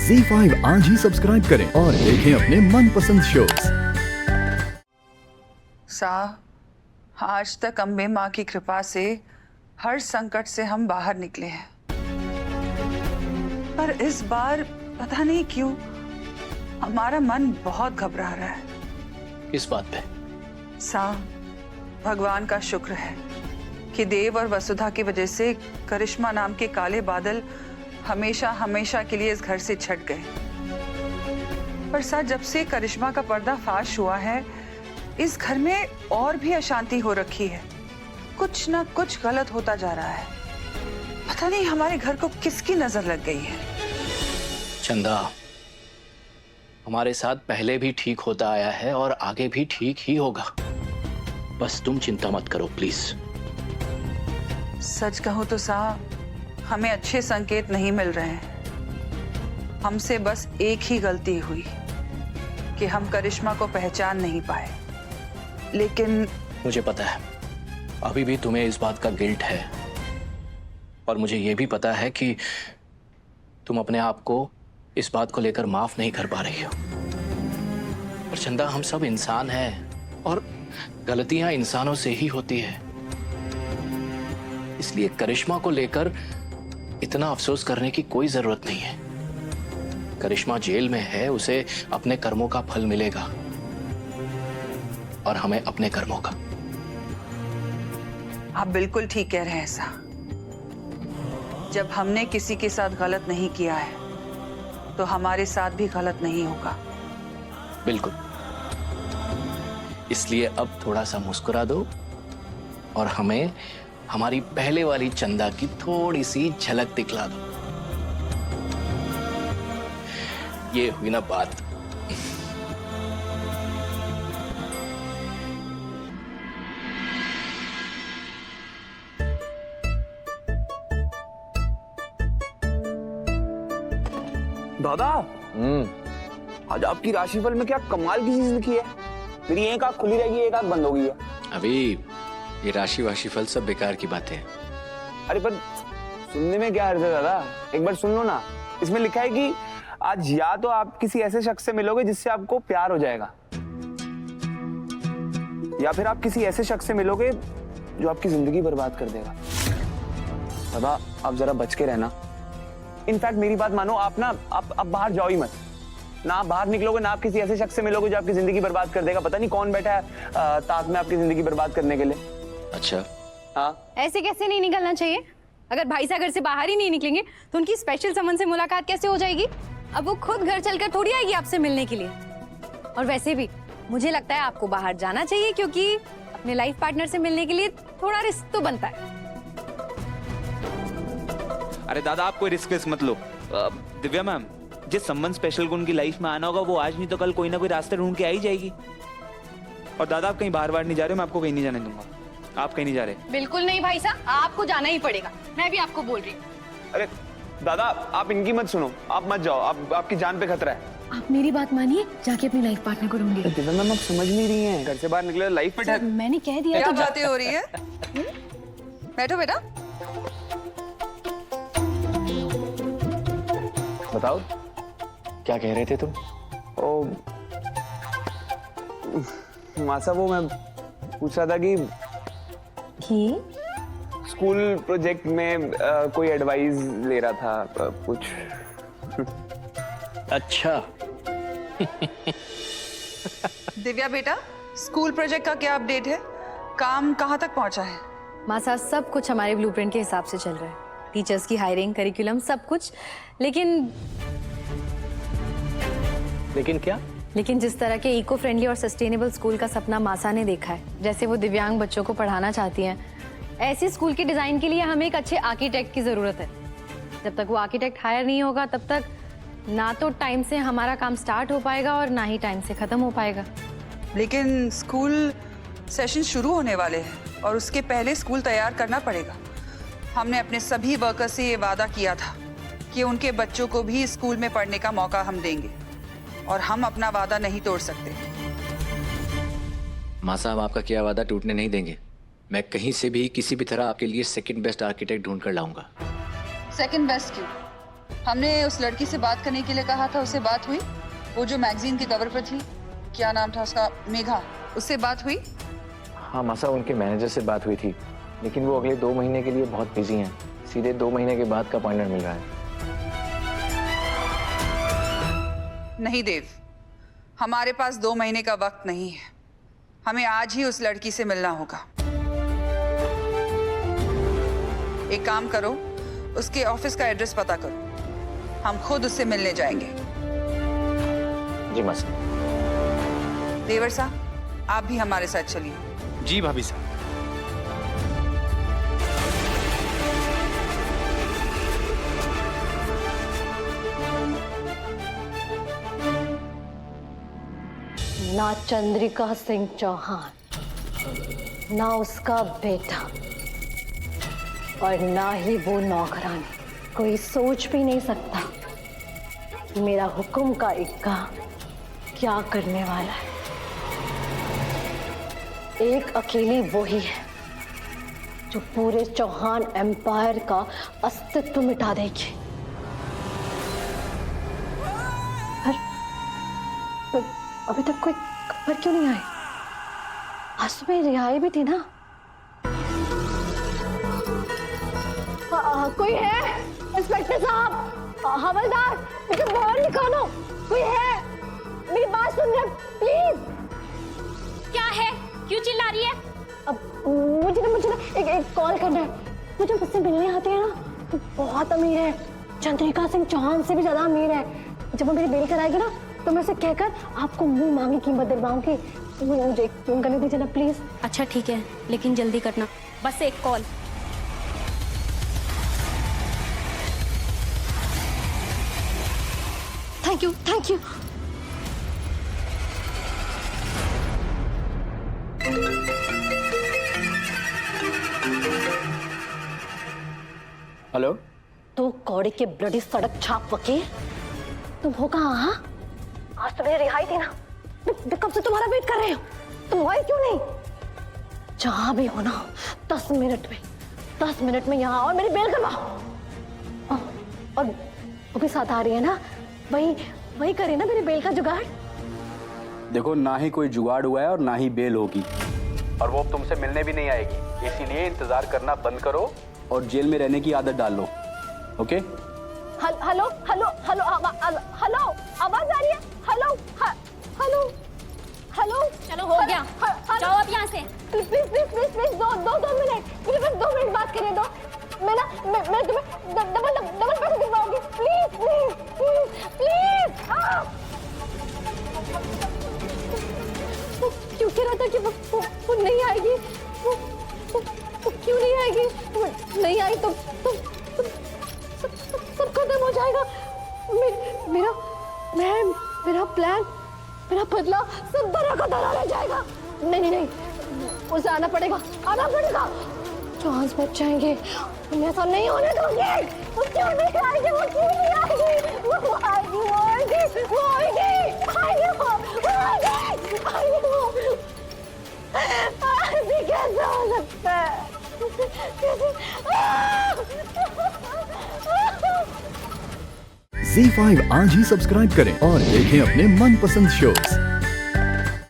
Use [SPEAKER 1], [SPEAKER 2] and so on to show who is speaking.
[SPEAKER 1] ZEE5 आज ही subscribe करें और देखें अपने मनपसंद शोज।
[SPEAKER 2] आज तक अम्बे माँ की कृपा से हर संकट से हम बाहर निकले हैं, पर इस बार पता नहीं क्यों हमारा मन बहुत घबरा रहा है।
[SPEAKER 3] किस बात पे?
[SPEAKER 2] भगवान का शुक्र है कि देव और वसुधा की वजह से करिश्मा नाम के काले बादल हमेशा हमेशा के लिए इस घर से छट गए। पर जब से करिश्मा का पर्दा फाश हुआ है, इस घर में और भी अशांति हो रखी है। कुछ ना कुछ गलत होता जा रहा है। पता नहीं हमारे घर को किसकी नजर लग गई है।
[SPEAKER 3] चंदा, हमारे साथ पहले भी ठीक होता आया है और आगे भी ठीक ही होगा। बस तुम चिंता मत करो प्लीज।
[SPEAKER 2] सच कहूं तो हमें अच्छे संकेत नहीं मिल रहे हैं। हमसे बस एक ही गलती हुई कि हम करिश्मा को पहचान नहीं पाए। लेकिन
[SPEAKER 3] मुझे पता है अभी भी तुम्हें इस बात का गिल्ट है, और मुझे यह भी पता है कि तुम अपने आप को इस बात को लेकर माफ नहीं कर पा रही हो। पर चंदा, हम सब इंसान हैं और गलतियां इंसानों से ही होती है। इसलिए करिश्मा को लेकर इतना अफसोस करने की कोई जरूरत नहीं है। करिश्मा जेल में है, उसे अपने कर्मों का फल मिलेगा और हमें अपने कर्मों का।
[SPEAKER 2] आप बिल्कुल ठीक कह रहे हैं जब हमने किसी के साथ गलत नहीं किया है तो हमारे साथ भी गलत नहीं होगा।
[SPEAKER 3] बिल्कुल। इसलिए अब थोड़ा सा मुस्कुरा दो और हमें हमारी पहले वाली चंदा की थोड़ी सी झलक दिखला दो। ये हुई ना बात।
[SPEAKER 4] दादा, आज आपकी राशिफल में क्या कमाल की चीज लिखी है। मेरी एक आंख खुली रहेगी, एक आंख बंद हो गई है।
[SPEAKER 5] अभी ये राशिफल सब बेकार की बातें हैं।
[SPEAKER 4] अरे पर सुनने में क्या अर्थ है दादा, एक बार सुन लो ना। इसमें लिखा है कि आज या तो आप किसी ऐसे शख्स से मिलोगे जिससे आपको प्यार हो जाएगा, या फिर आप किसी ऐसे शख्स से मिलोगे जो आपकी जिंदगी बर्बाद कर देगा। दादा, आप जरा बच के रहना। इनफैक्ट मेरी बात मानो, आप बाहर जाओ ही मत। ना आप बाहर निकलोगे, ना आप किसी ऐसे शख्स से मिलोगे जो आपकी जिंदगी बर्बाद कर देगा। पता नहीं कौन बैठा है ताक में आपकी जिंदगी बर्बाद करने के लिए।
[SPEAKER 5] अच्छा,
[SPEAKER 4] हाँ,
[SPEAKER 6] ऐसे कैसे नहीं निकलना चाहिए? अगर भाई साहब घर से बाहर ही नहीं निकलेंगे तो उनकी स्पेशल समन से मुलाकात कैसे हो जाएगी? अब वो खुद घर चलकर थोड़ी आएगी आपसे मिलने के लिए। और वैसे भी मुझे लगता है आपको बाहर जाना चाहिए, क्योंकि अपने लाइफ पार्टनर से मिलने के लिए थोड़ा रिस्क तो बनता है।
[SPEAKER 7] अरे दादा, आप कोई रिस्क मत लो। दिव्या मैम, जिस संबंध स्पेशल को उनकी लाइफ में आना होगा वो आज नहीं तो कल कोई ना कोई रास्ते ढूंढ के आ ही जाएगी। और दादा, आप कहीं बाहर नहीं जा रहे हो, मैं आपको कहीं नहीं जाने दूंगा। आप कहीं नहीं जा रहे?
[SPEAKER 6] बिल्कुल नहीं भाई साहब, आपको जाना ही पड़ेगा। मैं भी आपको बोल रही हूँ।
[SPEAKER 4] अरे दादा, आप इनकी मत सुनो, आप मत जाओ। आपकी जान पे खतरा है।
[SPEAKER 6] आप मेरी बात मानिए, जाके अपनी लाइफ पार्टनर को ढूंढिए।
[SPEAKER 4] दिव्या मैम, आप समझ नहीं रही हैं। घर से बाहर निकले लाइफ पे
[SPEAKER 6] मैंने कह दिया।
[SPEAKER 2] क्या बातें हो रही है? बैठो बेटा।
[SPEAKER 3] बताओ, क्या कह रहे थे तुम?
[SPEAKER 4] ओ मासा, वो मैं पूछ रहा था कि स्कूल प्रोजेक्ट में कोई एडवाइस ले रहा था कुछ।
[SPEAKER 3] अच्छा।
[SPEAKER 2] दिव्या बेटा, स्कूल प्रोजेक्ट का क्या अपडेट है? काम कहाँ तक पहुँचा है?
[SPEAKER 6] मासा, सब कुछ हमारे ब्लूप्रिंट के हिसाब से चल रहा है। टीचर्स की हायरिंग, करिकुलम, सब कुछ। लेकिन
[SPEAKER 3] क्या?
[SPEAKER 6] लेकिन जिस तरह के इको फ्रेंडली और सस्टेनेबल स्कूल का सपना मासा ने देखा है, जैसे वो दिव्यांग बच्चों को पढ़ाना चाहती हैं, ऐसे स्कूल के डिजाइन के लिए हमें एक अच्छे आर्किटेक्ट की जरूरत है। जब तक वो आर्किटेक्ट हायर नहीं होगा तब तक ना तो टाइम से हमारा काम स्टार्ट हो पाएगा और ना ही टाइम से खत्म हो पाएगा।
[SPEAKER 2] लेकिन स्कूल सेशन शुरू होने वाले हैं और उसके पहले स्कूल तैयार करना पड़ेगा। हमने अपने सभी वर्कर्स से ये वादा किया था कि उनके बच्चों को भी स्कूल में पढ़ने का मौका हम देंगे, और हम अपना वादा नहीं तोड़ सकते।
[SPEAKER 5] माँ साहब, आपका किया वादा टूटने नहीं देंगे। मैं कहीं से भी किसी भी तरह आपके लिए सेकंड बेस्ट आर्किटेक्ट ढूंढ कर लाऊंगा।
[SPEAKER 2] सेकंड बेस्ट क्यों? हमने उस लड़की से बात करने के लिए कहा था, उससे बात हुई? वो जो मैगजीन के कवर पर थी, क्या नाम था उसका? मेघा, उससे बात हुई?
[SPEAKER 3] हाँ मासा, उनके मैनेजर से बात हुई थी, लेकिन वो अगले 2 महीने के लिए बहुत बिजी हैं। सीधे 2 महीने के बाद का अपॉइंटमेंट मिल रहा है।
[SPEAKER 2] नहीं देव, हमारे पास 2 महीने का वक्त नहीं है। हमें आज ही उस लड़की से मिलना होगा। एक काम करो, उसके ऑफिस का एड्रेस पता करो, हम खुद उससे मिलने जाएंगे।
[SPEAKER 3] जी मासा।
[SPEAKER 2] देवर साहब, आप भी हमारे साथ चलिए।
[SPEAKER 7] जी भाभी साहब।
[SPEAKER 6] ना चंद्रिका सिंह चौहान, ना उसका बेटा, और ना ही वो नौकरानी कोई सोच भी नहीं सकता कि मेरा हुक्म का इक्का क्या करने वाला है। एक अकेली वो ही है जो पूरे चौहान एम्पायर का अस्तित्व मिटा देगी। पर अभी तक कोई खबर क्यों नहीं आई? आज सुबह रिहाई भी थी ना। कोई है? इंस्पेक्टर साहब, हवलदार, मुझे बाहर निकालो। कोई है? मेरी बात सुन रहे? प्लीज।
[SPEAKER 8] क्या है? क्यों चिल्ला रही है?
[SPEAKER 6] अब मुझे ना एक कॉल करना है। मुझे मुझसे मिलने आते हैं ना, तो बहुत अमीर है, चंद्रिका सिंह चौहान से भी ज्यादा अमीर है। जब वो मेरी बेल कराएगी ना, तो मैं उसे कहकर आपको मुंह मांगी कीमत दिलवाऊंगी। मुझे फोन करने दीजिए ना प्लीज।
[SPEAKER 8] अच्छा ठीक है, लेकिन जल्दी करना, बस एक call.
[SPEAKER 6] Thank you, thank you.
[SPEAKER 3] Hello.
[SPEAKER 6] तो कौड़ी के ब्लडी सड़क छाप वकील, तुम हो कहाँ? हाँ, आज तो मेरी रिहाई थी ना। मैं कब से तुम्हारा वेट कर रही हूँ, तुम आए क्यों नहीं? जहाँ भी हो ना, 10 मिनट में यहाँ आओ, मेरी बेल करवाओ। और वो भी साथ आ रही है ना, वही करे ना मेरी बेल का जुगाड़।
[SPEAKER 9] देखो, ना ही कोई जुगाड़ हुआ है और ना ही बेल होगी, और वो अब तुमसे मिलने भी नहीं आएगी। इसीलिए इंतजार करना बंद करो और जेल में रहने की आदत डाल लो। Okay?
[SPEAKER 6] Hello hello hello hello, आवाज आ रही है? Hello hello hello.
[SPEAKER 8] चलो हो गया, जाओ अब यहाँ से।
[SPEAKER 6] प्लीज प्लीज प्लीज प्लीज, दो मिनट, मुझे बस 2 मिनट बात करने दो। मैं तुम्हें डबल पैसे दिलवाऊंगी। Please please please. वो क्यों कह रहा था कि वो नहीं आएगी? वो क्यों नहीं आएगी? वो नहीं आई तो सब खत्म हो जाएगा। मेरा प्लान, मेरा बदला सब दरा का दरा रह जाएगा। नहीं, उसे आना पड़ेगा। चांस बच जाएंगे, मैं ऐसा नहीं होने दूंगी। वो क्यों नहीं आएगी? ऐसे कैसे हो सकता है?
[SPEAKER 1] Z5 आज ही सब्सक्राइब करें और देखें अपने मनपसंद शोज